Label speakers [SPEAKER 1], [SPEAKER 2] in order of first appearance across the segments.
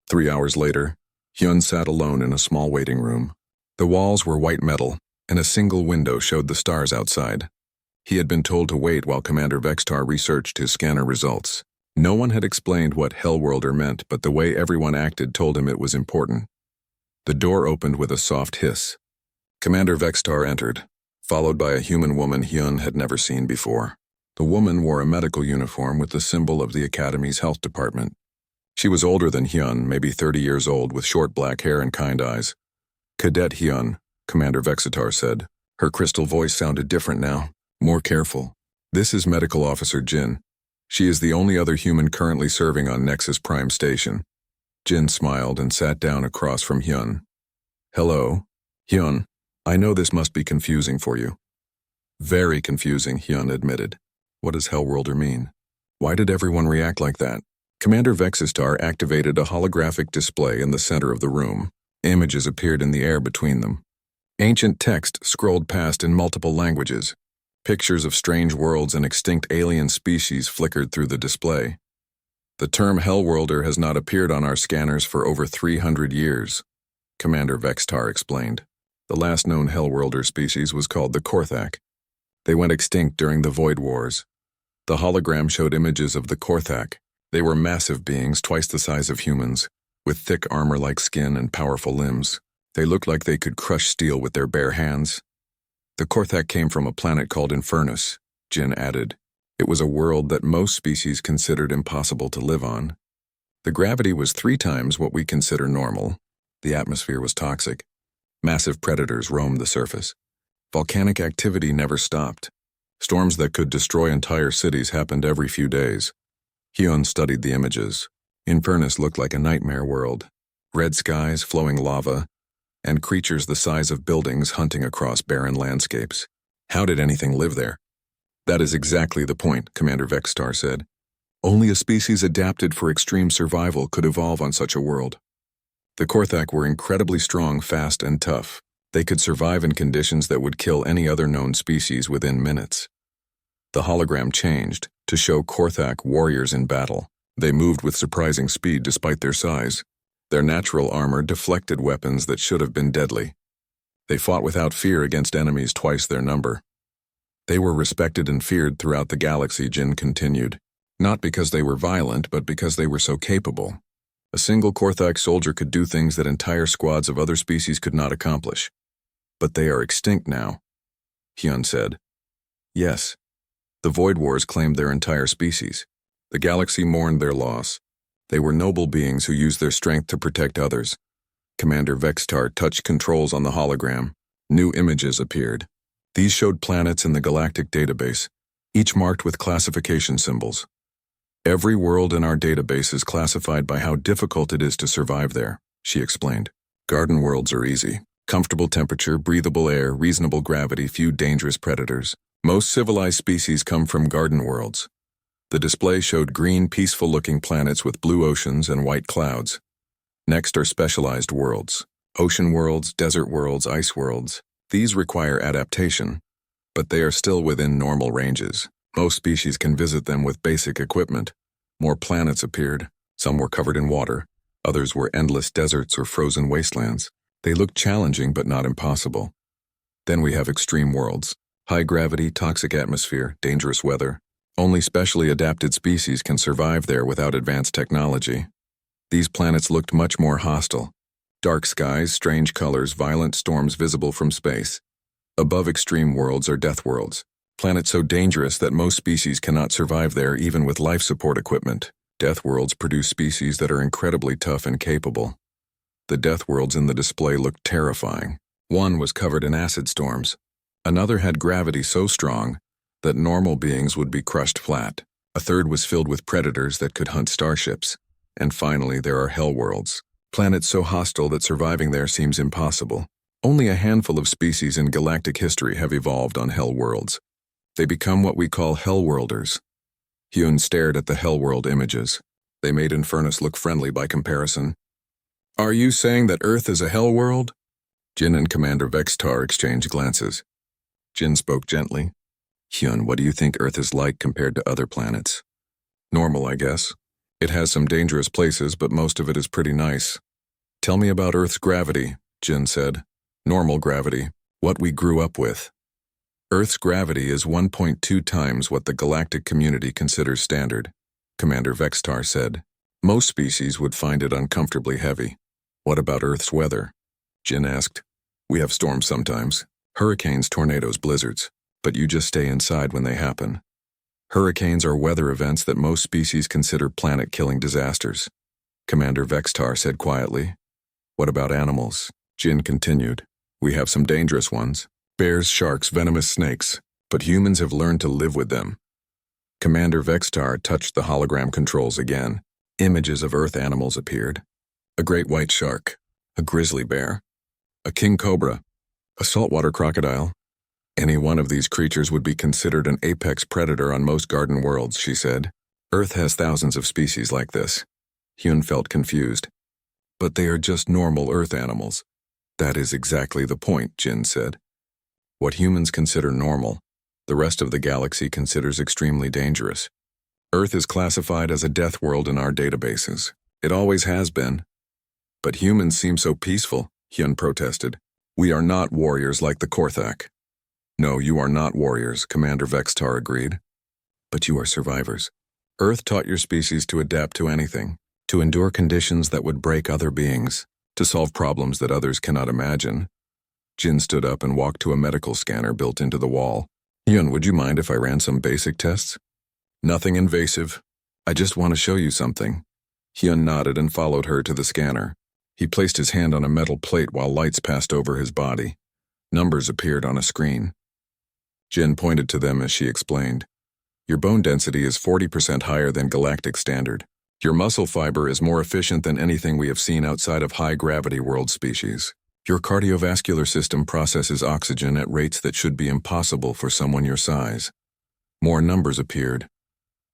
[SPEAKER 1] 3 hours later, Hyun sat alone in a small waiting room. The walls were white metal, and a single window showed the stars outside. He had been told to wait while Commander Vextar researched his scanner results. No one had explained what Hellworlder meant, but the way everyone acted told him it was important. The door opened with a soft hiss. Commander Vextar entered, followed by a human woman Hyun had never seen before. The woman wore a medical uniform with the symbol of the Academy's health department. She was older than Hyun, maybe 30 years old, with short black hair and kind eyes. "Cadet Hyun," Commander Vextar said. Her crystal voice sounded different now, more careful. "This is Medical Officer Jin. She is the only other human currently serving on Nexus Prime Station." Jin smiled and sat down across from Hyun. "Hello, Hyun. I know this must be confusing for you." "Very confusing," Hyun admitted. "What does Hellworlder mean? Why did everyone react like that?" Commander Vexistar activated a holographic display in the center of the room. Images appeared in the air between them. Ancient text scrolled past in multiple languages. Pictures of strange worlds and extinct alien species flickered through the display. "The term Hellworlder has not appeared on our scanners for over 300 years, Commander Vextar explained. "The last known Hellworlder species was called the Korthak. They went extinct during the Void Wars." The hologram showed images of the Korthak. They were massive beings twice the size of humans, with thick armor-like skin and powerful limbs. They looked like they could crush steel with their bare hands. "The Korthak came from a planet called Infernus," Jin added. "It was a world that most species considered impossible to live on. The gravity was 3 times what we consider normal. The atmosphere was toxic. Massive predators roamed the surface. Volcanic activity never stopped. Storms that could destroy entire cities happened every few days." Hyun studied the images. Infernus looked like a nightmare world. Red skies, flowing lava, and creatures the size of buildings hunting across barren landscapes. How did anything live there? "That is exactly the point," Commander Vextar said. "Only a species adapted for extreme survival could evolve on such a world. The Korthak were incredibly strong, fast, and tough. They could survive in conditions that would kill any other known species within minutes." The hologram changed to show Korthak warriors in battle. They moved with surprising speed despite their size. Their natural armor deflected weapons that should have been deadly. They fought without fear against enemies twice their number. "They were respected and feared throughout the galaxy," Jin continued. "Not because they were violent, but because they were so capable. A single Korthak soldier could do things that entire squads of other species could not accomplish. But they are extinct now," Hyun said. "Yes. The Void Wars claimed their entire species. The galaxy mourned their loss. They were noble beings who used their strength to protect others." Commander Vextar touched controls on the hologram. New images appeared. These showed planets in the galactic database, each marked with classification symbols. "Every world in our database is classified by how difficult it is to survive there," she explained. "Garden worlds are easy. Comfortable temperature, breathable air, reasonable gravity, few dangerous predators. Most civilized species come from garden worlds." The display showed green, peaceful-looking planets with blue oceans and white clouds. Next are specialized worlds. Ocean worlds, desert worlds, ice worlds. These require adaptation, but they are still within normal ranges. Most species can visit them with basic equipment. More planets appeared. Some were covered in water. Others were endless deserts or frozen wastelands. They looked challenging but not impossible. Then we have extreme worlds. High gravity, toxic atmosphere, dangerous weather. Only specially adapted species can survive there without advanced technology. These planets looked much more hostile. Dark skies, strange colors, violent storms visible from space. Above extreme worlds are death worlds. Planets so dangerous that most species cannot survive there even with life support equipment. Death worlds produce species that are incredibly tough and capable. The death worlds in the display looked terrifying. One was covered in acid storms. Another had gravity so strong that normal beings would be crushed flat. A third was filled with predators that could hunt starships. And finally, there are hell worlds. Planets so hostile that surviving there seems impossible. Only a handful of species in galactic history have evolved on hell worlds. They become what we call Hellworlders. Hyun stared at the Hellworld images. They made Infernus look friendly by comparison. "Are you saying that Earth is a Hellworld?" Jin and Commander Vextar exchanged glances. Jin spoke gently. "Hyun, what do you think Earth is like compared to other planets?" "Normal, I guess. It has some dangerous places, but most of it is pretty nice. Tell me about Earth's gravity, Jin said. Normal gravity, what we grew up with. Earth's gravity is 1.2 times what the galactic community considers standard, Commander Vextar said. Most species would find it uncomfortably heavy. What about Earth's weather? Jin asked. We have storms sometimes. Hurricanes, tornadoes, blizzards. But you just stay inside when they happen. Hurricanes are weather events that most species consider planet-killing disasters, Commander Vextar said quietly. What about animals? Jin continued. We have some dangerous ones. Bears, sharks, venomous snakes. But humans have learned to live with them. Commander Vextar touched the hologram controls again. Images of Earth animals appeared. A great white shark. A grizzly bear. A king cobra. A saltwater crocodile. Any one of these creatures would be considered an apex predator on most garden worlds, she said. Earth has thousands of species like this. Hyun felt confused. But they are just normal Earth animals. That is exactly the point, Jin said. What humans consider normal, the rest of the galaxy considers extremely dangerous. Earth is classified as a death world in our databases. It always has been. But humans seem so peaceful, Hyun protested. We are not warriors like the Korthak. No, you are not warriors, Commander Vextar agreed. But you are survivors. Earth taught your species to adapt to anything, to endure conditions that would break other beings, to solve problems that others cannot imagine. Jin stood up and walked to a medical scanner built into the wall. Hyun, would you mind if I ran some basic tests? Nothing invasive. I just want to show you something. Hyun nodded and followed her to the scanner. He placed his hand on a metal plate while lights passed over his body. Numbers appeared on a screen. Jin pointed to them as she explained. Your bone density is 40% higher than galactic standard. Your muscle fiber is more efficient than anything we have seen outside of high-gravity world species. Your cardiovascular system processes oxygen at rates that should be impossible for someone your size. More numbers appeared.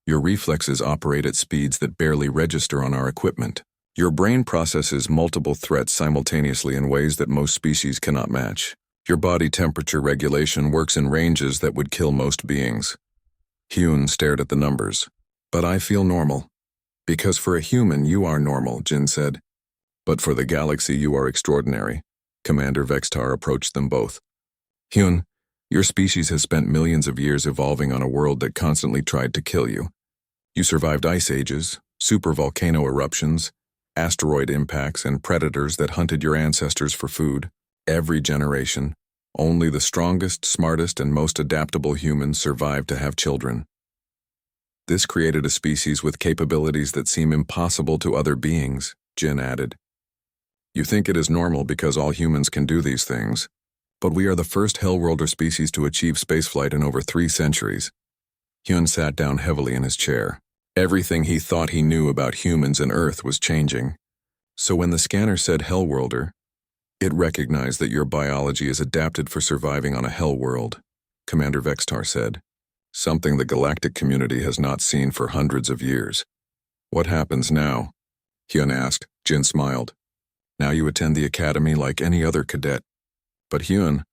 [SPEAKER 1] Your reflexes operate at speeds that barely register on our equipment. Your brain processes multiple threats simultaneously in ways that most species cannot match. Your body temperature regulation works in ranges that would kill most beings. Hyun stared at the numbers. But I feel normal. Because for a human, you are normal, Jin said. But for the galaxy, you are extraordinary. Commander Vextar approached them both. Hyun, your species has spent millions of years evolving on a world that constantly tried to kill you. You survived ice ages, supervolcano eruptions, asteroid impacts, and predators that hunted your ancestors for food. Every generation, only the strongest, smartest, and most adaptable humans survived to have children. This created a species with capabilities that seem impossible to other beings, Jin added. You think it is normal because all humans can do these things, but we are the first Hellworlder species to achieve spaceflight in over 3 centuries. Hyun sat down heavily in his chair. Everything he thought he knew about humans and Earth was changing. So when the scanner said Hellworlder, it recognized that your biology is adapted for surviving on a hell world, Commander Vextar said. Something the galactic community has not seen for hundreds of years. What happens now? Hyun asked. Jin smiled. Now you attend the academy like any other cadet. But Hyun,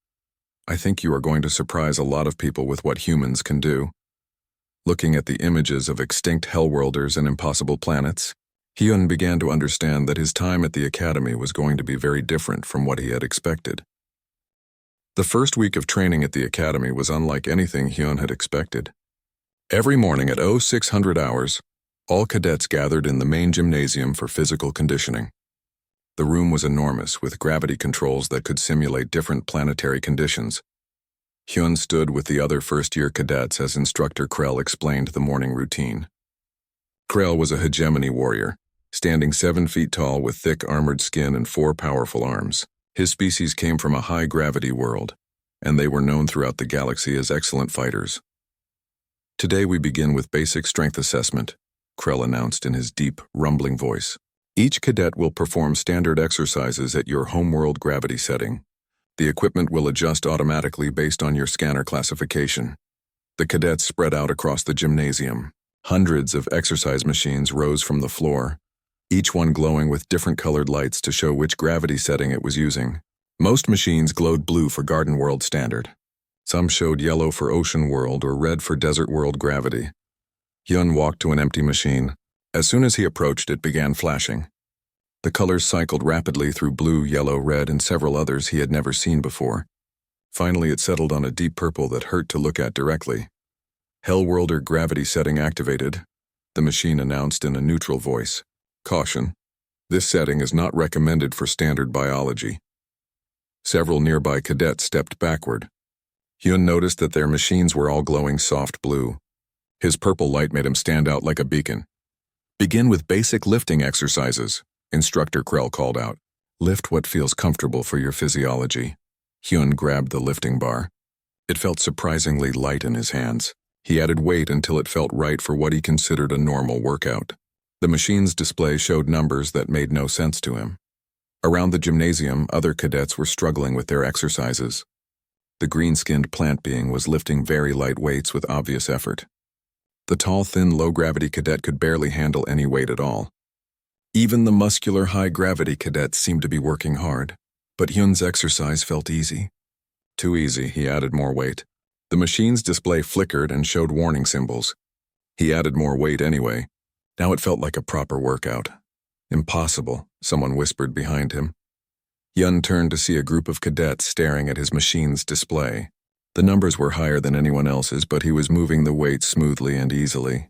[SPEAKER 1] I think you are going to surprise a lot of people with what humans can do. Looking at the images of extinct Hellworlders and impossible planets, Hyun began to understand that his time at the academy was going to be very different from what he had expected. The first week of training at the academy was unlike anything Hyun had expected. Every morning at 0600 hours, all cadets gathered in the main gymnasium for physical conditioning. The room was enormous, with gravity controls that could simulate different planetary conditions. Hyun stood with the other first-year cadets as instructor Krell explained the morning routine. Krell was a hegemony warrior, standing 7 feet tall with thick armored skin and 4 powerful arms. His species came from a high-gravity world, and they were known throughout the galaxy as excellent fighters. Today we begin with basic strength assessment, Krell announced in his deep, rumbling voice. Each cadet will perform standard exercises at your homeworld gravity setting. The equipment will adjust automatically based on your scanner classification. The cadets spread out across the gymnasium. Hundreds of exercise machines rose from the floor, each one glowing with different colored lights to show which gravity setting it was using. Most machines glowed blue for Garden World standard. Some showed yellow for Ocean World or red for Desert World gravity. Hyun walked to an empty machine. As soon as he approached, it began flashing. The colors cycled rapidly through blue, yellow, red, and several others he had never seen before. Finally, it settled on a deep purple that hurt to look at directly. Hellworlder gravity setting activated, the machine announced in a neutral voice. Caution. This setting is not recommended for standard biology. Several nearby cadets stepped backward. Hyun noticed that their machines were all glowing soft blue. His purple light made him stand out like a beacon. Begin with basic lifting exercises, Instructor Krell called out. Lift what feels comfortable for your physiology. Hyun grabbed the lifting bar. It felt surprisingly light in his hands. He added weight until it felt right for what he considered a normal workout. The machine's display showed numbers that made no sense to him. Around the gymnasium, other cadets were struggling with their exercises. The green-skinned plant being was lifting very light weights with obvious effort. The tall, thin, low-gravity cadet could barely handle any weight at all. Even the muscular, high-gravity cadets seemed to be working hard, but Hyun's exercise felt easy. Too easy, he added more weight. The machine's display flickered and showed warning symbols. He added more weight anyway. Now it felt like a proper workout. Impossible, someone whispered behind him. Hyun turned to see a group of cadets staring at his machine's display. The numbers were higher than anyone else's, but he was moving the weight smoothly and easily.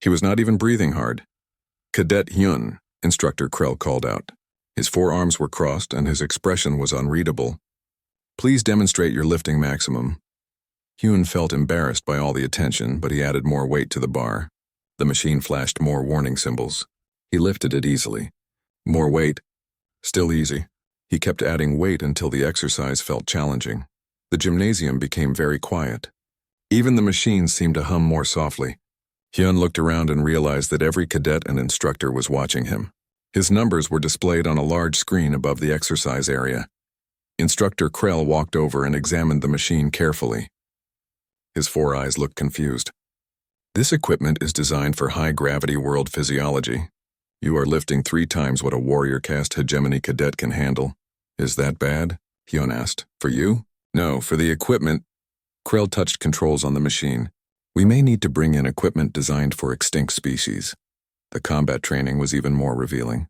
[SPEAKER 1] He was not even breathing hard. Cadet Hyun, Instructor Krell called out. His forearms were crossed and his expression was unreadable. Please demonstrate your lifting maximum. Hyun felt embarrassed by all the attention, but he added more weight to the bar. The machine flashed more warning symbols. He lifted it easily. More weight. Still easy. He kept adding weight until the exercise felt challenging. The gymnasium became very quiet. Even the machines seemed to hum more softly. Hyun looked around and realized that every cadet and instructor was watching him. His numbers were displayed on a large screen above the exercise area. Instructor Krell walked over and examined the machine carefully. His four eyes looked confused. This equipment is designed for high-gravity world physiology. You are lifting 3 times what a warrior caste hegemony cadet can handle. Is that bad? Hyun asked. For you? No, for the equipment. Krell touched controls on the machine. We may need to bring in equipment designed for extinct species. The combat training was even more revealing.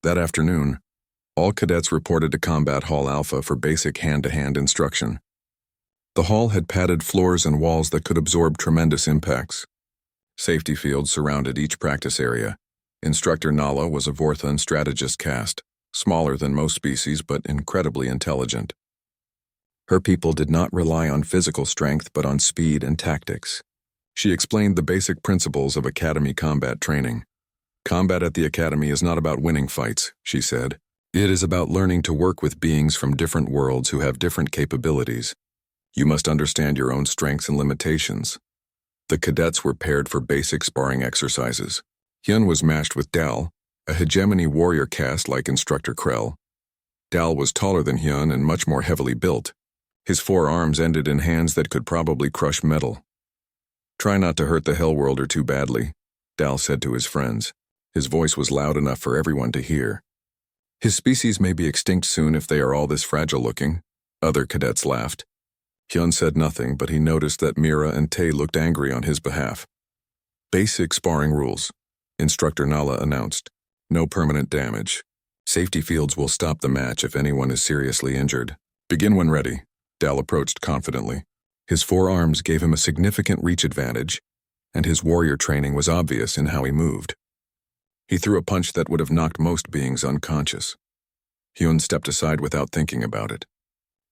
[SPEAKER 1] That afternoon, all cadets reported to Combat Hall Alpha for basic hand-to-hand instruction. The hall had padded floors and walls that could absorb tremendous impacts. Safety fields surrounded each practice area. Instructor Nala was a Vorthan strategist caste, smaller than most species but incredibly intelligent. Her people did not rely on physical strength but on speed and tactics. She explained the basic principles of academy combat training. Combat at the academy is not about winning fights, she said. It is about learning to work with beings from different worlds who have different capabilities. You must understand your own strengths and limitations. The cadets were paired for basic sparring exercises. Hyun was matched with Dal, a hegemony warrior caste like Instructor Krell. Dal was taller than Hyun and much more heavily built. His 4 arms ended in hands that could probably crush metal. Try not to hurt the Hellworlder too badly, Dal said to his friends. His voice was loud enough for everyone to hear. His species may be extinct soon if they are all this fragile-looking. Other cadets laughed. Hyun said nothing, but he noticed that Mira and Tae looked angry on his behalf. Basic sparring rules, Instructor Nala announced. No permanent damage. Safety fields will stop the match if anyone is seriously injured. Begin when ready. Dal approached confidently. His 4 arms gave him a significant reach advantage, and his warrior training was obvious in how he moved. He threw a punch that would have knocked most beings unconscious. Hyun stepped aside without thinking about it.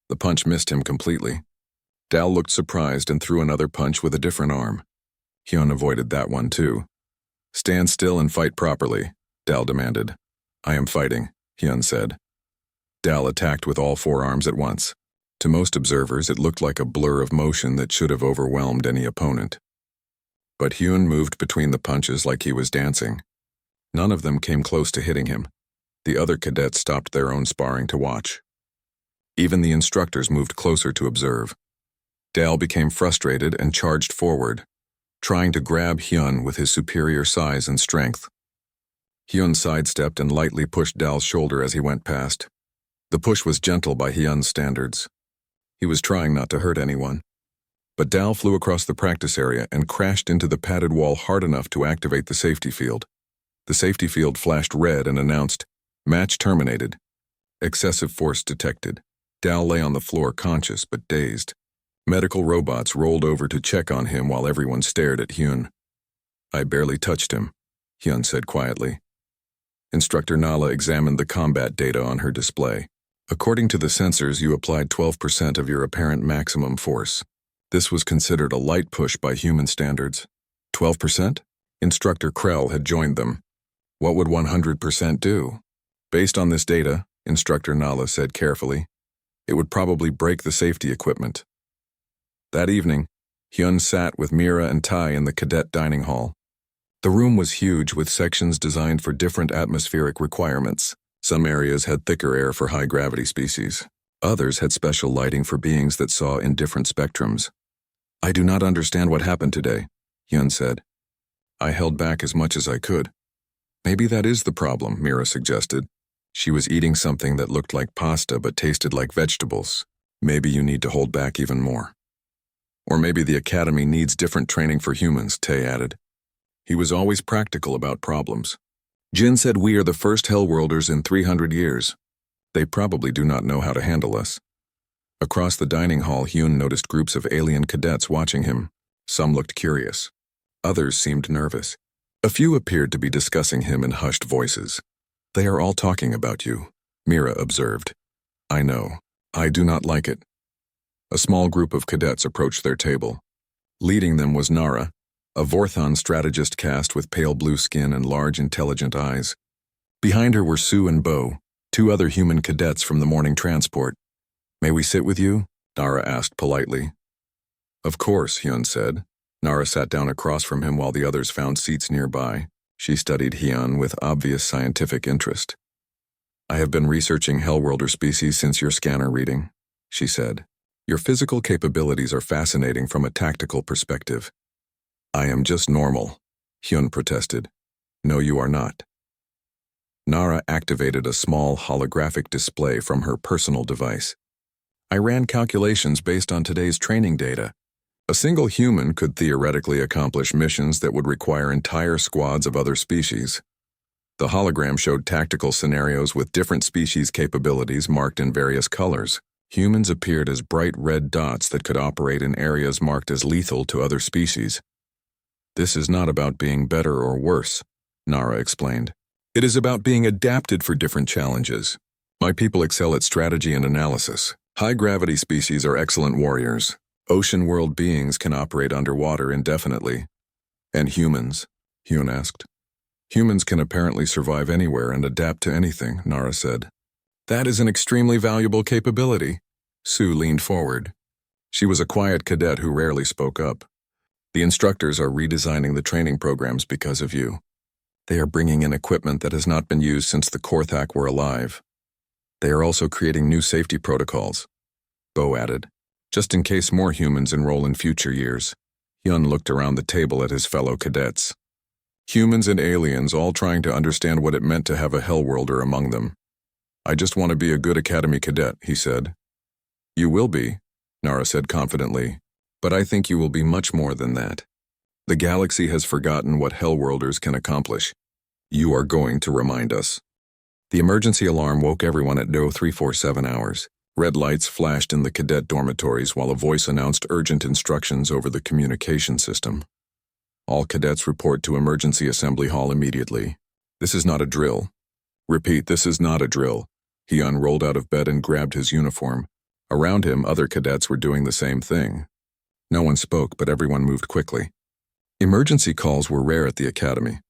[SPEAKER 1] The punch missed him completely. Dal looked surprised and threw another punch with a different arm. Hyun avoided that one too. Stand still and fight properly, Dal demanded. I am fighting, Hyun said. Dal attacked with all 4 arms at once. To most observers, it looked like a blur of motion that should have overwhelmed any opponent. But Hyun moved between the punches like he was dancing. None of them came close to hitting him. The other cadets stopped their own sparring to watch. Even the instructors moved closer to observe. Dal became frustrated and charged forward, trying to grab Hyun with his superior size and strength. Hyun sidestepped and lightly pushed Dal's shoulder as he went past. The push was gentle by Hyun's standards. He was trying not to hurt anyone. But Dal flew across the practice area and crashed into the padded wall hard enough to activate the safety field. The safety field flashed red and announced, "Match terminated. Excessive force detected." Dal lay on the floor conscious but dazed. Medical robots rolled over to check on him while everyone stared at Hyun. "I barely touched him," Hyun said quietly. Instructor Nala examined the combat data on her display. "According to the sensors, you applied 12% of your apparent maximum force. This was considered a light push by human standards." 12%? Instructor Krell had joined them. "What would 100% do?" "Based on this data," Instructor Nala said carefully, "it would probably break the safety equipment." That evening, Hyun sat with Mira and Tai in the cadet dining hall. The room was huge with sections designed for different atmospheric requirements. Some areas had thicker air for high-gravity species. Others had special lighting for beings that saw in different spectrums. "I do not understand what happened today," Hyun said. "I held back as much as I could." "Maybe that is the problem," Mira suggested. "She was eating something that looked like pasta but tasted like vegetables. Maybe you need to hold back even more." "Or maybe the Academy needs different training for humans," Tay added. He was always practical about problems. "Jin said we are the first Hellworlders in 300 years. They probably do not know how to handle us." Across the dining hall, Hyun noticed groups of alien cadets watching him. Some looked curious. Others seemed nervous. A few appeared to be discussing him in hushed voices. "They are all talking about you," Mira observed. "I know. I do not like it." A small group of cadets approached their table. Leading them was Nara, a Vorthon strategist caste with pale blue skin and large, intelligent eyes. Behind her were Sue and Bo, two other human cadets from the morning transport. "May we sit with you?" Nara asked politely. "Of course," Hyun said. Nara sat down across from him while the others found seats nearby. She studied Hyun with obvious scientific interest. "I have been researching Hellworlder species since your scanner reading," she said. "Your physical capabilities are fascinating from a tactical perspective." "I am just normal," Hyun protested. "No, you are not." Nara activated a small holographic display from her personal device. "I ran calculations based on today's training data. A single human could theoretically accomplish missions that would require entire squads of other species." The hologram showed tactical scenarios with different species capabilities marked in various colors. Humans appeared as bright red dots that could operate in areas marked as lethal to other species. "This is not about being better or worse," Nara explained. "It is about being adapted for different challenges. My people excel at strategy and analysis. High-gravity species are excellent warriors. Ocean world beings can operate underwater indefinitely." "And humans?" Hyun asked. "Humans can apparently survive anywhere and adapt to anything," Nara said. "That is an extremely valuable capability." Sue leaned forward. She was a quiet cadet who rarely spoke up. "The instructors are redesigning the training programs because of you. They are bringing in equipment that has not been used since the Korthak were alive. They are also creating new safety protocols," Bo added, "just in case more humans enroll in future years." Hyun looked around the table at his fellow cadets. Humans and aliens all trying to understand what it meant to have a Hellworlder among them. "I just want to be a good Academy cadet," he said. "You will be," Nara said confidently, "but I think you will be much more than that. The galaxy has forgotten what Hellworlders can accomplish. You are going to remind us." The emergency alarm woke everyone at 0347 hours. Red lights flashed in the cadet dormitories while a voice announced urgent instructions over the communication system. "All cadets report to Emergency Assembly Hall immediately. This is not a drill. Repeat, this is not a drill." Hyun rolled out of bed and grabbed his uniform. Around him, other cadets were doing the same thing. No one spoke, but everyone moved quickly. Emergency calls were rare at the Academy.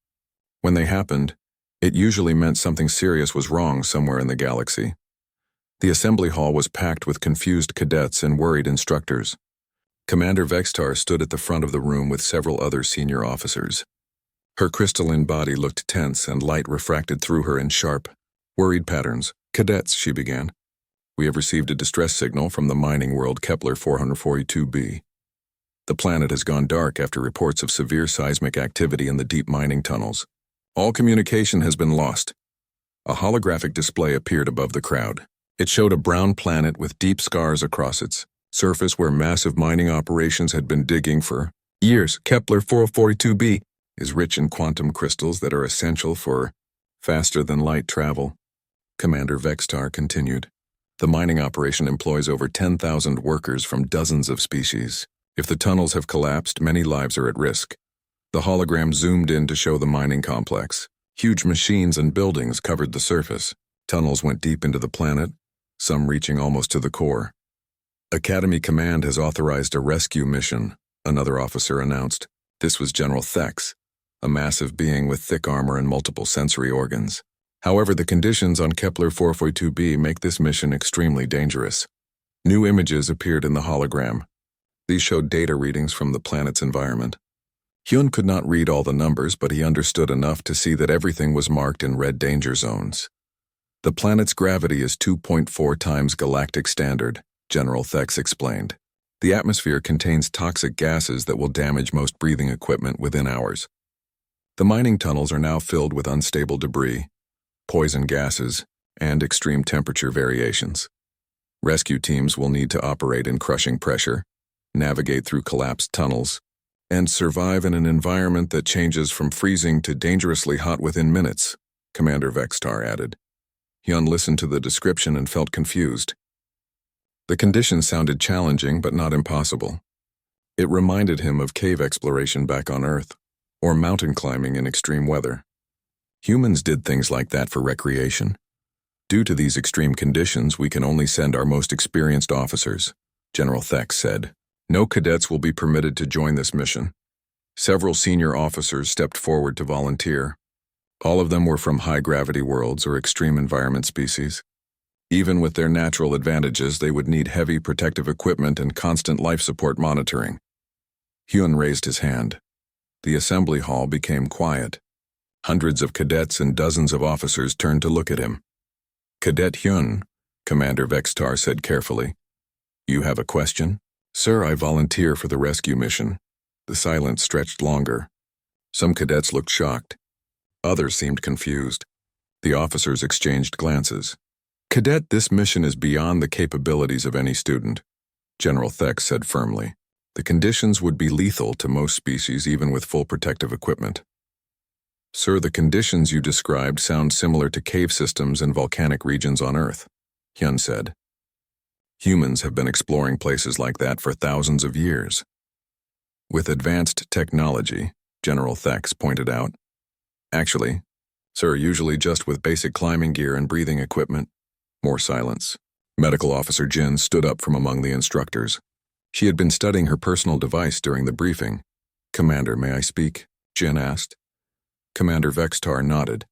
[SPEAKER 1] When they happened, it usually meant something serious was wrong somewhere in the galaxy. The assembly hall was packed with confused cadets and worried instructors. Commander Vextar stood at the front of the room with several other senior officers. Her crystalline body looked tense and light refracted through her in sharp, worried patterns. "Cadets," she began. "We have received a distress signal from the mining world Kepler 442b. The planet has gone dark after reports of severe seismic activity in the deep mining tunnels. All communication has been lost." A holographic display appeared above the crowd. It showed a brown planet with deep scars across its surface where massive mining operations had been digging for years. "Kepler 442b, is rich in quantum crystals that are essential for faster-than-light travel. Commander Vextar continued. The mining operation employs over 10,000 workers from dozens of species. If the tunnels have collapsed, many lives are at risk. The hologram zoomed in to show the mining complex. Huge machines and buildings covered the surface. Tunnels went deep into the planet, some reaching almost to the core. Academy Command has authorized a rescue mission, another officer announced. This was General Thex, a massive being with thick armor and multiple sensory organs. However, the conditions on Kepler 442b make this mission extremely dangerous. New images appeared in the hologram. These showed data readings from the planet's environment. Hyun could not read all the numbers, but he understood enough to see that everything was marked in red danger zones. The planet's gravity is 2.4 times galactic standard, General Thex explained. The atmosphere contains toxic gases that will damage most breathing equipment within hours. The mining tunnels are now filled with unstable debris, poison gases, and extreme temperature variations. Rescue teams will need to operate in crushing pressure, navigate through collapsed tunnels, and survive in an environment that changes from freezing to dangerously hot within minutes, Commander Vextar added. Hyun listened to the description and felt confused. The conditions sounded challenging but not impossible. It reminded him of cave exploration back on Earth, or mountain climbing in extreme weather. Humans did things like that for recreation. Due to these extreme conditions, we can only send our most experienced officers, General Thex said. No cadets will be permitted to join this mission. Several senior officers stepped forward to volunteer. All of them were from high-gravity worlds or extreme environment species. Even with their natural advantages, they would need heavy protective equipment and constant life support monitoring. Hyun raised his hand. The assembly hall became quiet. Hundreds of cadets and dozens of officers turned to look at him. Cadet Hyun, Commander Vextar said carefully. You have a question? Sir, I volunteer for the rescue mission. The silence stretched longer. Some cadets looked shocked. Others seemed confused. The officers exchanged glances. Cadet, this mission is beyond the capabilities of any student, General Thex said firmly. The conditions would be lethal to most species even with full protective equipment. Sir, the conditions you described sound similar to cave systems and volcanic regions on Earth, Hyun said. Humans have been exploring places like that for thousands of years. With advanced technology, General Thex pointed out. Actually, sir, usually just with basic climbing gear and breathing equipment. More silence. Medical Officer Jin stood up from among the instructors. She had been studying her personal device during the briefing. Commander, may I speak? Jin asked. Commander Vextar nodded.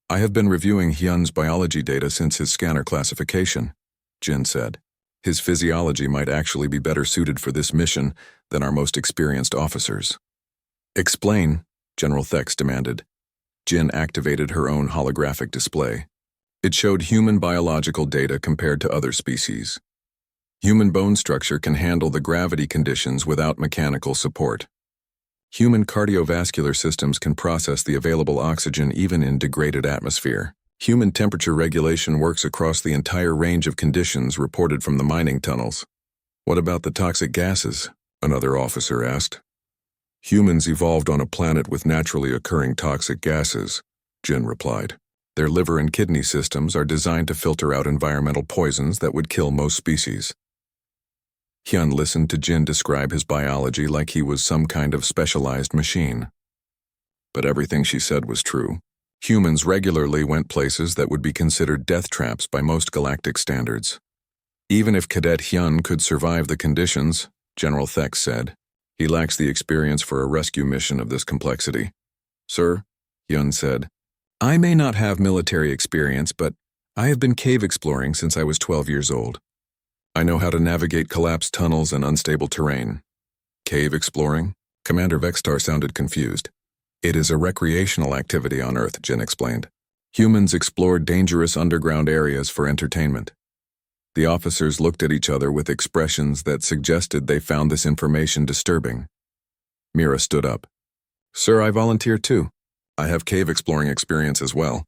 [SPEAKER 1] I have been reviewing Hyun's biology data since his scanner classification, Jin said. His physiology might actually be better suited for this mission than our most experienced officers. Explain, General Thex demanded. Jin activated her own holographic display. It showed human biological data compared to other species. Human bone structure can handle the gravity conditions without mechanical support. Human cardiovascular systems can process the available oxygen even in degraded atmosphere. Human temperature regulation works across the entire range of conditions reported from the mining tunnels. What about the toxic gases? Another officer asked. Humans evolved on a planet with naturally occurring toxic gases, Jin replied. Their liver and kidney systems are designed to filter out environmental poisons that would kill most species. Hyun listened to Jin describe his biology like he was some kind of specialized machine. But everything she said was true. Humans regularly went places that would be considered death traps by most galactic standards. Even if Cadet Hyun could survive the conditions, General Thex said, he lacks the experience for a rescue mission of this complexity. Sir, Hyun said, I may not have military experience, but I have been cave exploring since I was 12 years old. I know how to navigate collapsed tunnels and unstable terrain. Cave exploring? Commander Vextar sounded confused. It is a recreational activity on Earth, Jin explained. Humans explored dangerous underground areas for entertainment. The officers looked at each other with expressions that suggested they found this information disturbing. Mira stood up. Sir, I volunteer too. I have cave exploring experience as well.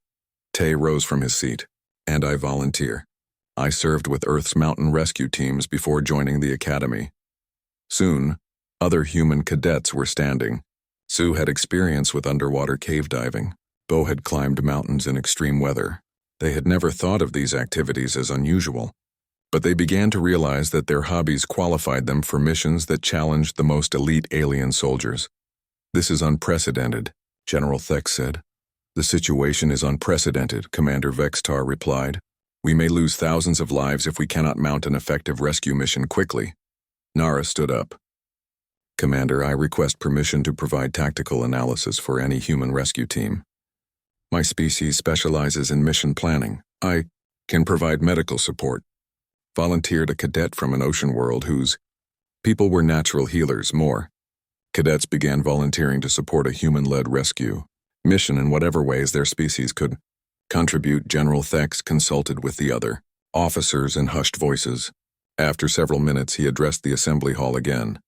[SPEAKER 1] Tae rose from his seat. And I volunteer. I served with Earth's mountain rescue teams before joining the academy. Soon, other human cadets were standing. Sue had experience with underwater cave diving. Bo had climbed mountains in extreme weather. They had never thought of these activities as unusual, but they began to realize that their hobbies qualified them for missions that challenged the most elite alien soldiers. "This is unprecedented," General Thex said. "The situation is unprecedented," Commander Vextar replied. "We may lose thousands of lives if we cannot mount an effective rescue mission quickly." Nara stood up. "Commander, I request permission to provide tactical analysis for any human rescue team. My species specializes in mission planning. I can provide medical support." Volunteered a cadet from an ocean world whose people were natural healers. More cadets began volunteering to support a human-led rescue mission in whatever ways their species could contribute. General Thex consulted with the other officers in hushed voices. After several minutes, he addressed the assembly hall again.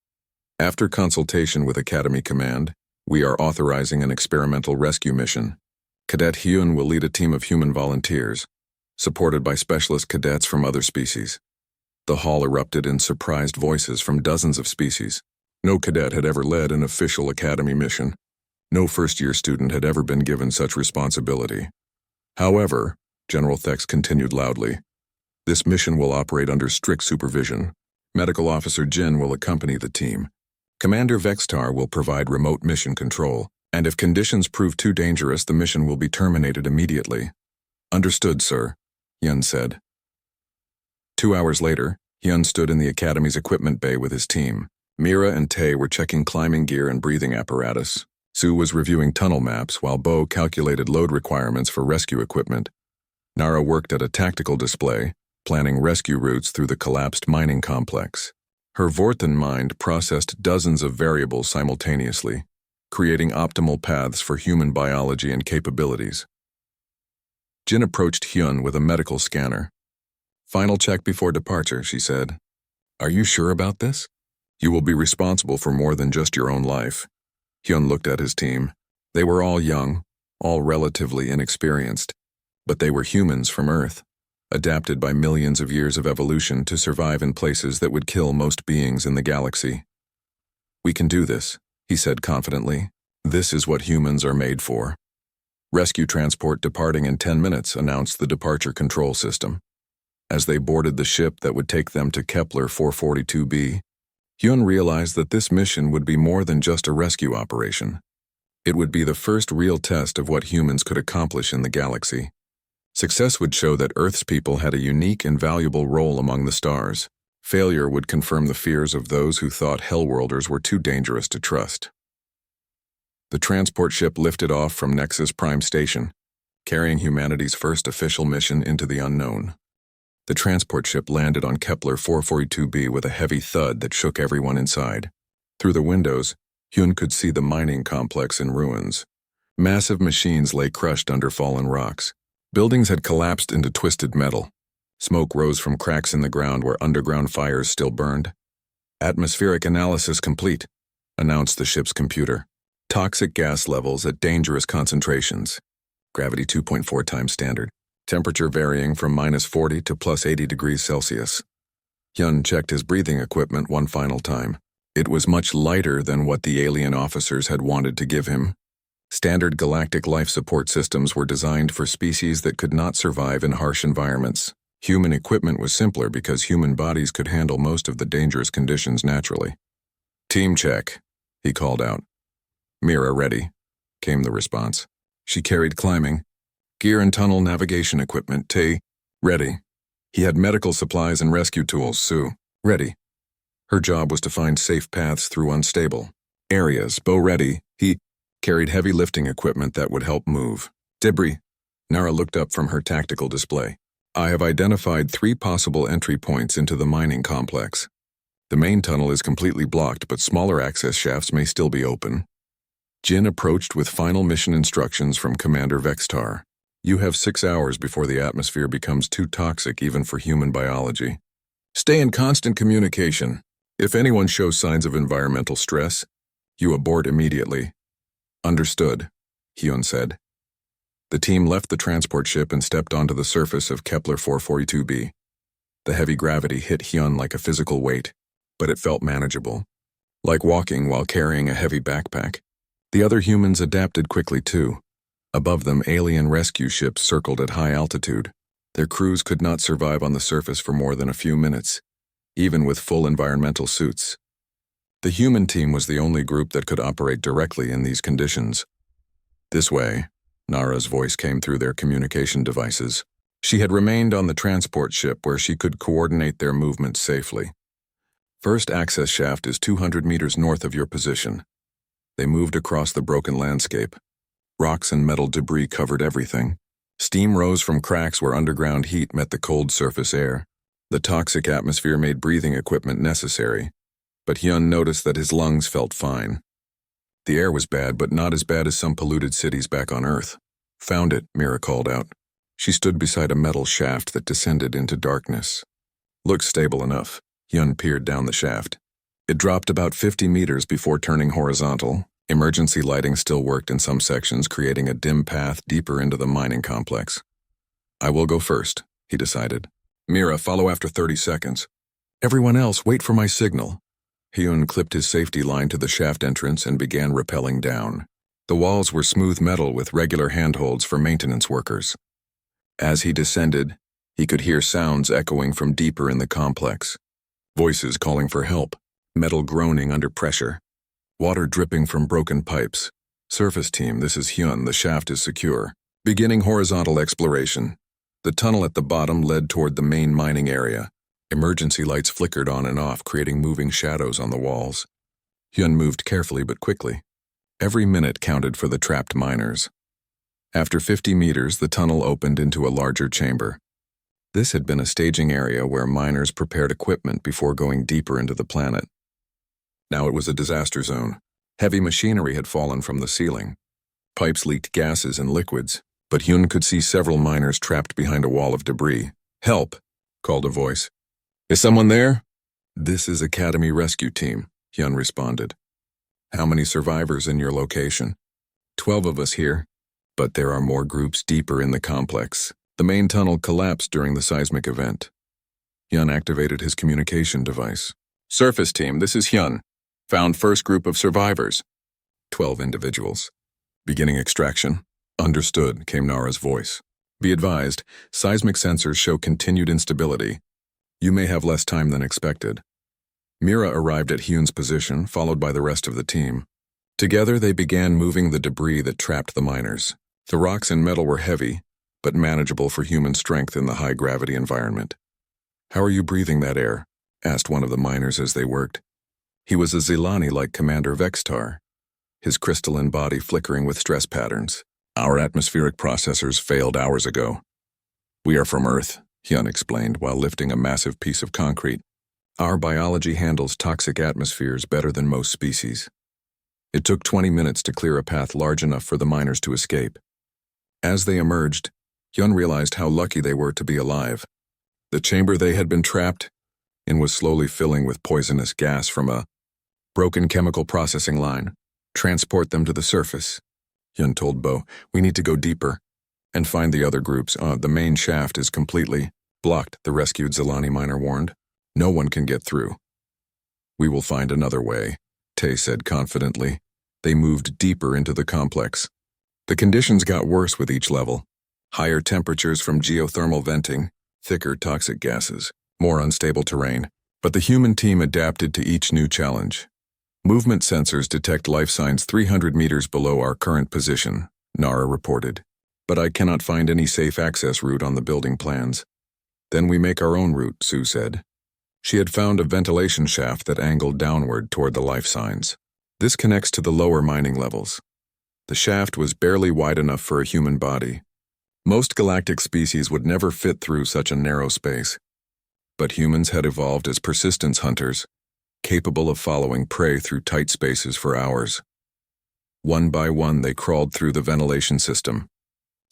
[SPEAKER 1] "After consultation with Academy Command, we are authorizing an experimental rescue mission. Cadet Hyun will lead a team of human volunteers, supported by specialist cadets from other species." The hall erupted in surprised voices from dozens of species. No cadet had ever led an official Academy mission. No first-year student had ever been given such responsibility. "However," General Thex continued loudly, "this mission will operate under strict supervision. Medical Officer Jin will accompany the team. Commander Vextar will provide remote mission control, and if conditions prove too dangerous, the mission will be terminated immediately." "Understood, sir," Hyun said. 2 hours later, Hyun stood in the Academy's equipment bay with his team. Mira and Tae were checking climbing gear and breathing apparatus. Sue was reviewing tunnel maps while Bo calculated load requirements for rescue equipment. Nara worked at a tactical display, planning rescue routes through the collapsed mining complex. Her Vorthan mind processed dozens of variables simultaneously, creating optimal paths for human biology and capabilities. Jin approached Hyun with a medical scanner. "Final check before departure," she said. "Are you sure about this? You will be responsible for more than just your own life." Hyun looked at his team. They were all young, all relatively inexperienced, but they were humans from Earth, adapted by millions of years of evolution to survive in places that would kill most beings in the galaxy. "We can do this," he said confidently. "This is what humans are made for." "Rescue transport departing in 10 minutes, announced the departure control system. As they boarded the ship that would take them to Kepler 442b, Hyun realized that this mission would be more than just a rescue operation. It would be the first real test of what humans could accomplish in the galaxy. Success would show that Earth's people had a unique and valuable role among the stars. Failure would confirm the fears of those who thought Hellworlders were too dangerous to trust. The transport ship lifted off from Nexus Prime Station, carrying humanity's first official mission into the unknown. The transport ship landed on Kepler 442b with a heavy thud that shook everyone inside. Through the windows, Hyun could see the mining complex in ruins. Massive machines lay crushed under fallen rocks. Buildings had collapsed into twisted metal. Smoke rose from cracks in the ground where underground fires still burned. "Atmospheric analysis complete," announced the ship's computer. "Toxic gas levels at dangerous concentrations. Gravity 2.4 times standard. Temperature varying from -40 to +80 degrees Celsius." Hyun checked his breathing equipment one final time. It was much lighter than what the alien officers had wanted to give him. Standard galactic life support systems were designed for species that could not survive in harsh environments. Human equipment was simpler because human bodies could handle most of the dangerous conditions naturally. "Team check," he called out. "Mira ready," came the response. She carried climbing, gear and tunnel navigation equipment. Tae, ready. He had medical supplies and rescue tools. Sue, ready. Her job was to find safe paths through unstable areas. Bo, ready. He carried heavy lifting equipment that would help move debris. Nara looked up from her tactical display. "I have identified 3 possible entry points into the mining complex. The main tunnel is completely blocked, but smaller access shafts may still be open." Jin approached with final mission instructions from Commander Vextar. "You have 6 hours before the atmosphere becomes too toxic even for human biology. Stay in constant communication. If anyone shows signs of environmental stress, you abort immediately." "Understood," Hyun said. The team left the transport ship and stepped onto the surface of Kepler 442b. The heavy gravity hit Hyun like a physical weight, but it felt manageable, like walking while carrying a heavy backpack. The other humans adapted quickly too. Above them, alien rescue ships circled at high altitude. Their crews could not survive on the surface for more than a few minutes, even with full environmental suits. The human team was the only group that could operate directly in these conditions. This way, Nara's voice came through their communication devices. She had remained on the transport ship where she could coordinate their movements safely. First access shaft is 200 meters north of your position. They moved across the broken landscape. Rocks and metal debris covered everything. Steam rose from cracks where underground heat met the cold surface air. The toxic atmosphere made breathing equipment necessary, but Hyun noticed that his lungs felt fine. The air was bad, but not as bad as some polluted cities back on Earth. Found it, Mira called out. She stood beside a metal shaft that descended into darkness. Looks stable enough. Hyun peered down the shaft. It dropped about 50 meters before turning horizontal. Emergency lighting still worked in some sections, creating a dim path deeper into the mining complex. I will go first, he decided. Mira, follow after 30 seconds. Everyone else, wait for my signal. Hyun clipped his safety line to the shaft entrance and began rappelling down. The walls were smooth metal with regular handholds for maintenance workers. As he descended, he could hear sounds echoing from deeper in the complex. Voices calling for help, metal groaning under pressure. Water dripping from broken pipes. Surface team, this is Hyun, the shaft is secure. Beginning horizontal exploration. The tunnel at the bottom led toward the main mining area. Emergency lights flickered on and off, creating moving shadows on the walls. Hyun moved carefully but quickly. Every minute counted for the trapped miners. After 50 meters, the tunnel opened into a larger chamber. This had been a staging area where miners prepared equipment before going deeper into the planet. Now it was a disaster zone. Heavy machinery had fallen from the ceiling. Pipes leaked gases and liquids, but Hyun could see several miners trapped behind a wall of debris. Help, called a voice. Is someone there? This is Academy Rescue Team, Hyun responded. How many survivors in your location? 12 of us here, but there are more groups deeper in the complex. The main tunnel collapsed during the seismic event. Hyun activated his communication device. Surface team, this is Hyun. Found first group of survivors. 12 individuals. Beginning extraction. Understood, came Nara's voice. Be advised, seismic sensors show continued instability. You may have less time than expected. Mira arrived at Hyun's position, followed by the rest of the team. Together they began moving the debris that trapped the miners. The rocks and metal were heavy, but manageable for human strength in the high-gravity environment. How are you breathing that air? Asked one of the miners as they worked. He was a Zilani like Commander Vextar, his crystalline body flickering with stress patterns. Our atmospheric processors failed hours ago. We are from Earth, Hyun explained while lifting a massive piece of concrete. Our biology handles toxic atmospheres better than most species. It took 20 minutes to clear a path large enough for the miners to escape. As they emerged, Hyun realized how lucky they were to be alive. The chamber they had been trapped in was slowly filling with poisonous gas from a broken chemical processing line. Transport them to the surface. Hyun told Bo, we need to go deeper and find the other groups. The main shaft is completely blocked, the rescued Zilani miner warned. No one can get through. We will find another way, Tay said confidently. They moved deeper into the complex. The conditions got worse with each level. Higher temperatures from geothermal venting, thicker toxic gases, more unstable terrain. But the human team adapted to each new challenge. Movement sensors detect life signs 300 meters below our current position, Nara reported. But I cannot find any safe access route on the building plans. Then we make our own route, Sue said. She had found a ventilation shaft that angled downward toward the life signs. This connects to the lower mining levels. The shaft was barely wide enough for a human body. Most galactic species would never fit through such a narrow space. But humans had evolved as persistence hunters, capable of following prey through tight spaces for hours. One by one, they crawled through the ventilation system.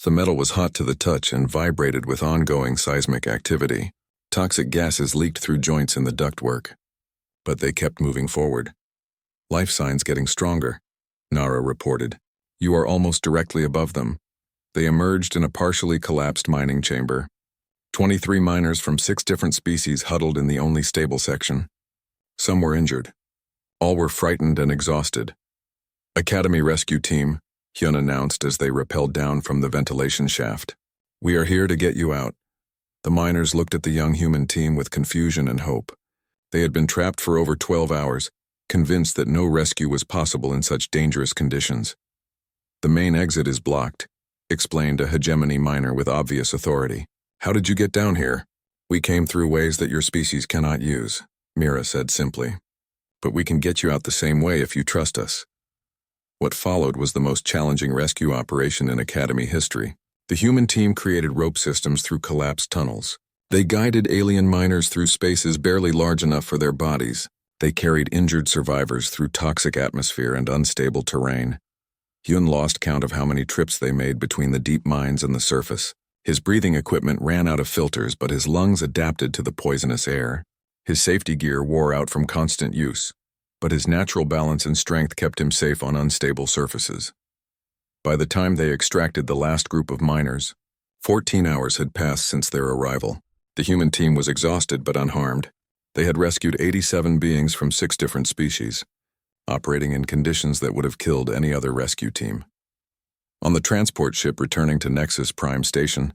[SPEAKER 1] The metal was hot to the touch and vibrated with ongoing seismic activity. Toxic gases leaked through joints in the ductwork. But they kept moving forward. Life signs getting stronger, Nara reported. You are almost directly above them. They emerged in a partially collapsed mining chamber. 23 miners from 6 different species huddled in the only stable section. Some were injured. All were frightened and exhausted. Academy Rescue Team, Hyun announced as they rappelled down from the ventilation shaft. We are here to get you out. The miners looked at the young human team with confusion and hope. They had been trapped for over 12 hours, convinced that no rescue was possible in such dangerous conditions. The main exit is blocked, explained a hegemony miner with obvious authority. How did you get down here? We came through ways that your species cannot use, Mira said simply. But we can get you out the same way if you trust us. What followed was the most challenging rescue operation in Academy history. The human team created rope systems through collapsed tunnels. They guided alien miners through spaces barely large enough for their bodies. They carried injured survivors through toxic atmosphere and unstable terrain. Hyun lost count of how many trips they made between the deep mines and the surface. His breathing equipment ran out of filters, but his lungs adapted to the poisonous air. His safety gear wore out from constant use, but his natural balance and strength kept him safe on unstable surfaces. By the time they extracted the last group of miners, 14 hours had passed since their arrival. The human team was exhausted but unharmed. They had rescued 87 beings from 6 different species, operating in conditions that would have killed any other rescue team. On the transport ship returning to Nexus Prime Station,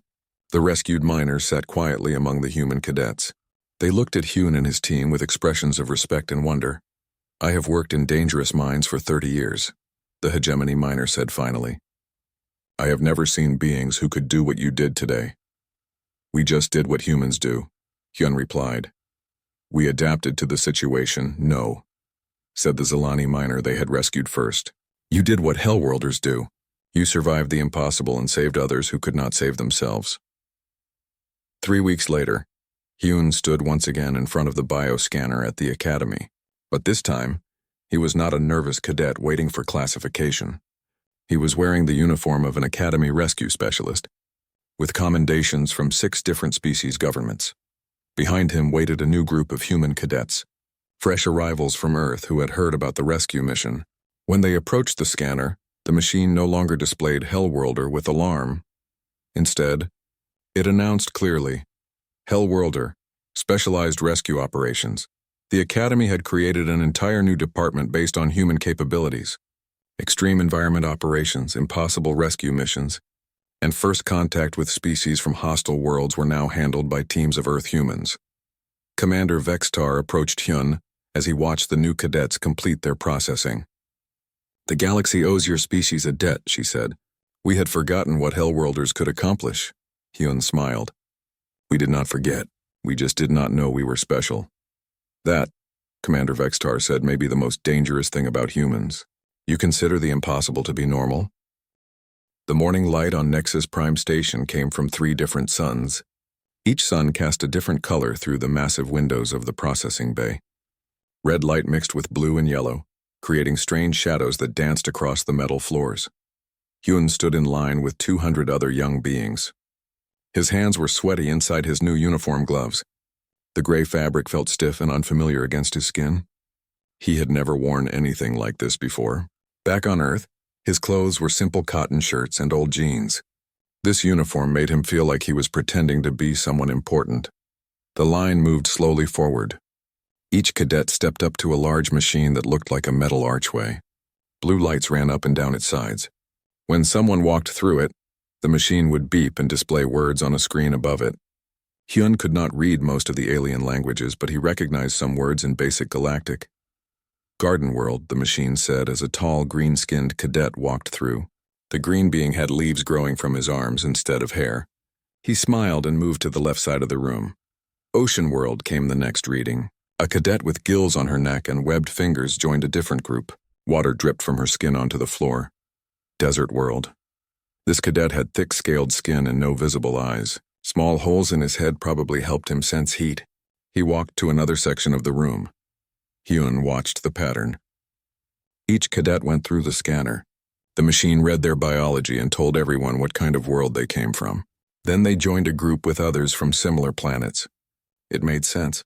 [SPEAKER 1] the rescued miners sat quietly among the human cadets. They looked at Hyun and his team with expressions of respect and wonder. I have worked in dangerous mines for 30 years, the hegemony miner said finally. I have never seen beings who could do what you did today. We just did what humans do, Hyun replied. We adapted to the situation, no, said the Zilani miner they had rescued first. You did what Hellworlders do. You survived the impossible and saved others who could not save themselves. 3 weeks later, Hyun stood once again in front of the bioscanner at the Academy. But this time, he was not a nervous cadet waiting for classification. He was wearing the uniform of an Academy rescue specialist, with commendations from 6 different species governments. Behind him waited a new group of human cadets, fresh arrivals from Earth who had heard about the rescue mission. When they approached the scanner, the machine no longer displayed Hellworlder with alarm. Instead, it announced clearly, Hellworlder, Specialized Rescue Operations. The Academy had created an entire new department based on human capabilities. Extreme environment operations, impossible rescue missions, and first contact with species from hostile worlds were now handled by teams of Earth humans. Commander Vextar approached Hyun as he watched the new cadets complete their processing. The galaxy owes your species a debt, she said. We had forgotten what Hellworlders could accomplish. Hyun smiled. We did not forget. We just did not know we were special. That, Commander Vextar said, may be the most dangerous thing about humans. You consider the impossible to be normal? The morning light on Nexus Prime Station came from 3 different suns. Each sun cast a different color through the massive windows of the processing bay. Red light mixed with blue and yellow, creating strange shadows that danced across the metal floors. Hyun stood in line with 200 other young beings. His hands were sweaty inside his new uniform gloves. The gray fabric felt stiff and unfamiliar against his skin. He had never worn anything like this before. Back on Earth, his clothes were simple cotton shirts and old jeans. This uniform made him feel like he was pretending to be someone important. The line moved slowly forward. Each cadet stepped up to a large machine that looked like a metal archway. Blue lights ran up and down its sides. When someone walked through it, the machine would beep and display words on a screen above it. Hyun could not read most of the alien languages, but he recognized some words in basic Galactic. Garden World, the machine said as a tall, green-skinned cadet walked through. The green being had leaves growing from his arms instead of hair. He smiled and moved to the left side of the room. Ocean World came the next reading. A cadet with gills on her neck and webbed fingers joined a different group. Water dripped from her skin onto the floor. Desert World. This cadet had thick-scaled skin and no visible eyes. Small holes in his head probably helped him sense heat. He walked to another section of the room. Hyun watched the pattern. Each cadet went through the scanner. The machine read their biology and told everyone what kind of world they came from. Then they joined a group with others from similar planets. It made sense.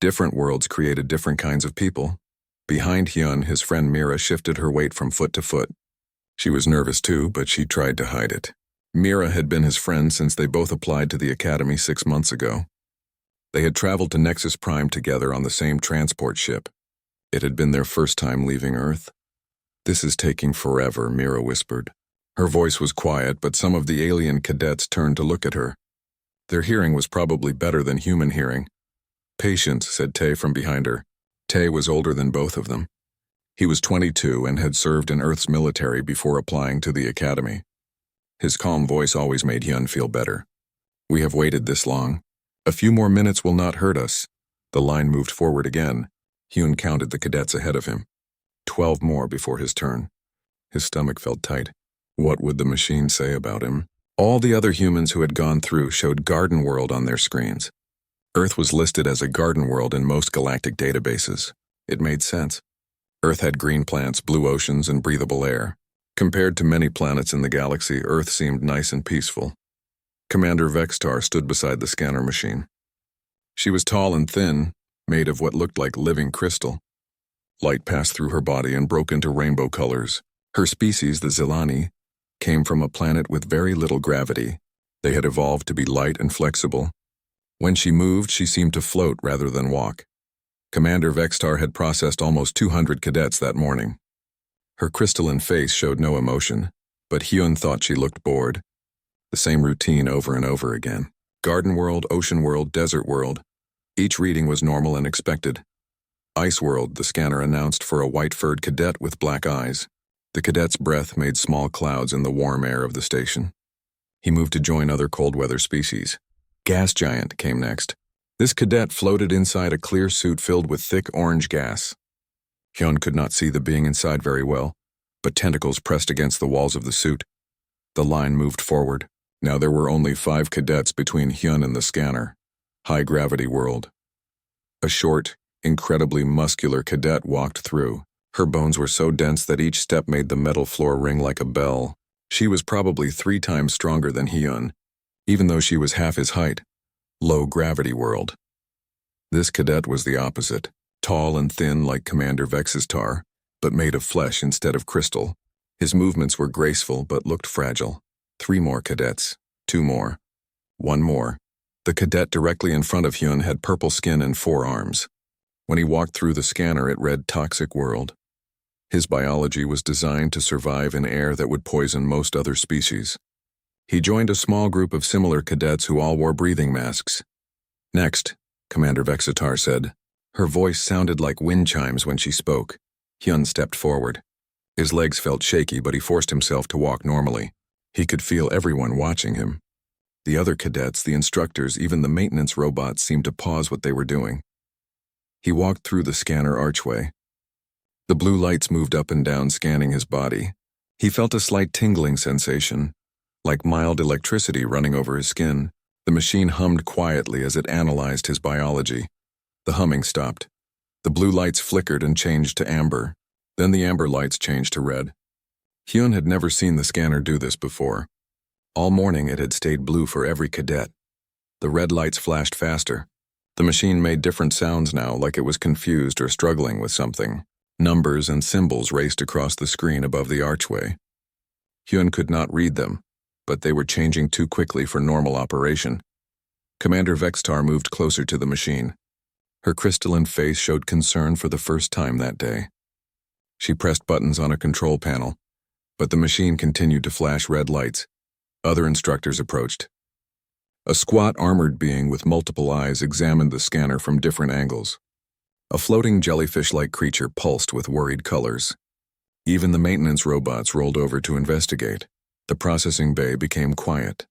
[SPEAKER 1] Different worlds created different kinds of people. Behind Hyun, his friend Mira shifted her weight from foot to foot. She was nervous too, but she tried to hide it. Mira had been his friend since they both applied to the Academy 6 months ago. They had traveled to Nexus Prime together on the same transport ship. It had been their first time leaving Earth. "This is taking forever," Mira whispered. Her voice was quiet, but some of the alien cadets turned to look at her. Their hearing was probably better than human hearing. "Patience," said Tay from behind her. Tay was older than both of them. He was 22 and had served in Earth's military before applying to the academy. His calm voice always made Hyun feel better. "We have waited this long. A few more minutes will not hurt us." The line moved forward again. Hyun counted the cadets ahead of him. 12 more before his turn. His stomach felt tight. What would the machine say about him? All the other humans who had gone through showed Garden World on their screens. Earth was listed as a garden world in most galactic databases. It made sense. Earth had green plants, blue oceans, and breathable air. Compared to many planets in the galaxy, Earth seemed nice and peaceful. Commander Vextar stood beside the scanner machine. She was tall and thin, made of what looked like living crystal. Light passed through her body and broke into rainbow colors. Her species, the Zilani, came from a planet with very little gravity. They had evolved to be light and flexible. When she moved, she seemed to float rather than walk. Commander Vextar had processed almost 200 cadets that morning. Her crystalline face showed no emotion, but Hyun thought she looked bored. The same routine over and over again. Garden world, ocean world, desert world. Each reading was normal and expected. Ice world, the scanner announced for a white-furred cadet with black eyes. The cadet's breath made small clouds in the warm air of the station. He moved to join other cold-weather species. Gas giant came next. This cadet floated inside a clear suit filled with thick orange gas. Hyun could not see the being inside very well, but tentacles pressed against the walls of the suit. The line moved forward. Now there were only 5 cadets between Hyun and the scanner. High-gravity world. A short, incredibly muscular cadet walked through. Her bones were so dense that each step made the metal floor ring like a bell. She was probably 3 times stronger than Hyun, even though she was half his height. Low-gravity world. This cadet was the opposite, tall and thin like Commander Vexistar, but made of flesh instead of crystal. His movements were graceful but looked fragile. 3 more cadets. 2 more. 1 more. The cadet directly in front of Hyun had purple skin and 4 arms. When he walked through the scanner, it read Toxic World. His biology was designed to survive in air that would poison most other species. He joined a small group of similar cadets who all wore breathing masks. "Next," Commander Vexitar said. Her voice sounded like wind chimes when she spoke. Hyun stepped forward. His legs felt shaky, but he forced himself to walk normally. He could feel everyone watching him. The other cadets, the instructors, even the maintenance robots seemed to pause what they were doing. He walked through the scanner archway. The blue lights moved up and down, scanning his body. He felt a slight tingling sensation, like mild electricity running over his skin. The machine hummed quietly as it analyzed his biology. The humming stopped. The blue lights flickered and changed to amber. Then the amber lights changed to red. Hyun had never seen the scanner do this before. All morning it had stayed blue for every cadet. The red lights flashed faster. The machine made different sounds now, like it was confused or struggling with something. Numbers and symbols raced across the screen above the archway. Hyun could not read them, but they were changing too quickly for normal operation. Commander Vextar moved closer to the machine. Her crystalline face showed concern for the first time that day. She pressed buttons on a control panel, but the machine continued to flash red lights. Other instructors approached. A squat armored being with multiple eyes examined the scanner from different angles. A floating jellyfish-like creature pulsed with worried colors. Even the maintenance robots rolled over to investigate. The processing bay became quiet.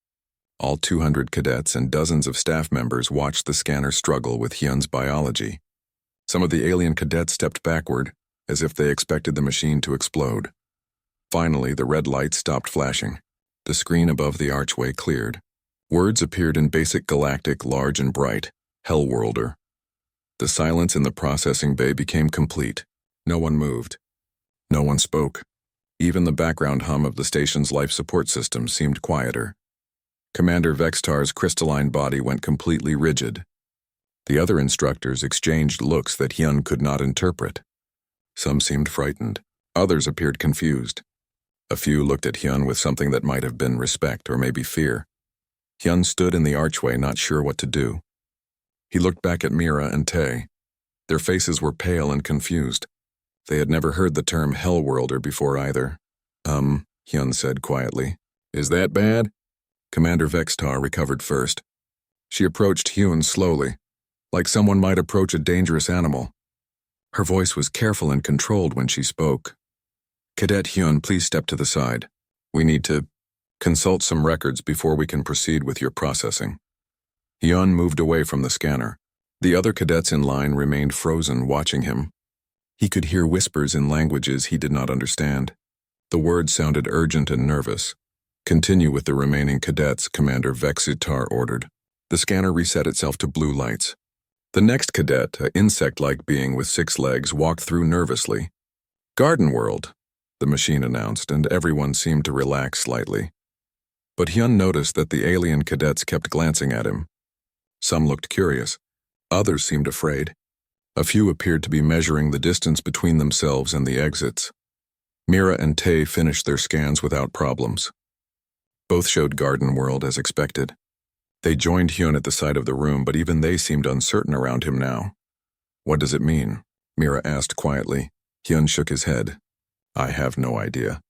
[SPEAKER 1] All 200 cadets and dozens of staff members watched the scanner struggle with Hyun's biology. Some of the alien cadets stepped backward, as if they expected the machine to explode. Finally, the red lights stopped flashing. The screen above the archway cleared. Words appeared in basic galactic, large and bright. Hellworlder. The silence in the processing bay became complete. No one moved. No one spoke. Even the background hum of the station's life support system seemed quieter. Commander Vextar's crystalline body went completely rigid. The other instructors exchanged looks that Hyun could not interpret. Some seemed frightened. Others appeared confused. A few looked at Hyun with something that might have been respect or maybe fear. Hyun stood in the archway, not sure what to do. He looked back at Mira and Tae. Their faces were pale and confused. They had never heard the term Hellworlder before either. Hyun said quietly. Is that bad? Commander Vextar recovered first. She approached Hyun slowly, like someone might approach a dangerous animal. Her voice was careful and controlled when she spoke. Cadet Hyun, please step to the side. We need to consult some records before we can proceed with your processing. Hyun moved away from the scanner. The other cadets in line remained frozen, watching him. He could hear whispers in languages he did not understand. The words sounded urgent and nervous. Continue with the remaining cadets, Commander Vextar ordered. The scanner reset itself to blue lights. The next cadet, an insect-like being with 6 legs, walked through nervously. Garden World, the machine announced, and everyone seemed to relax slightly. But Hyun noticed that the alien cadets kept glancing at him. Some looked curious. Others seemed afraid. A few appeared to be measuring the distance between themselves and the exits. Mira and Tae finished their scans without problems. Both showed Garden World as expected. They joined Hyun at the side of the room, but even they seemed uncertain around him now. What does it mean? Mira asked quietly. Hyun shook his head. I have no idea.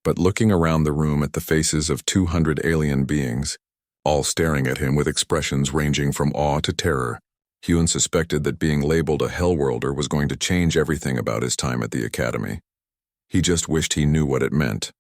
[SPEAKER 1] But looking around the room at the faces of 200 alien beings, all staring at him with expressions ranging from awe to terror, Hyun suspected that being labeled a Hellworlder was going to change everything about his time at the academy. He just wished he knew what it meant.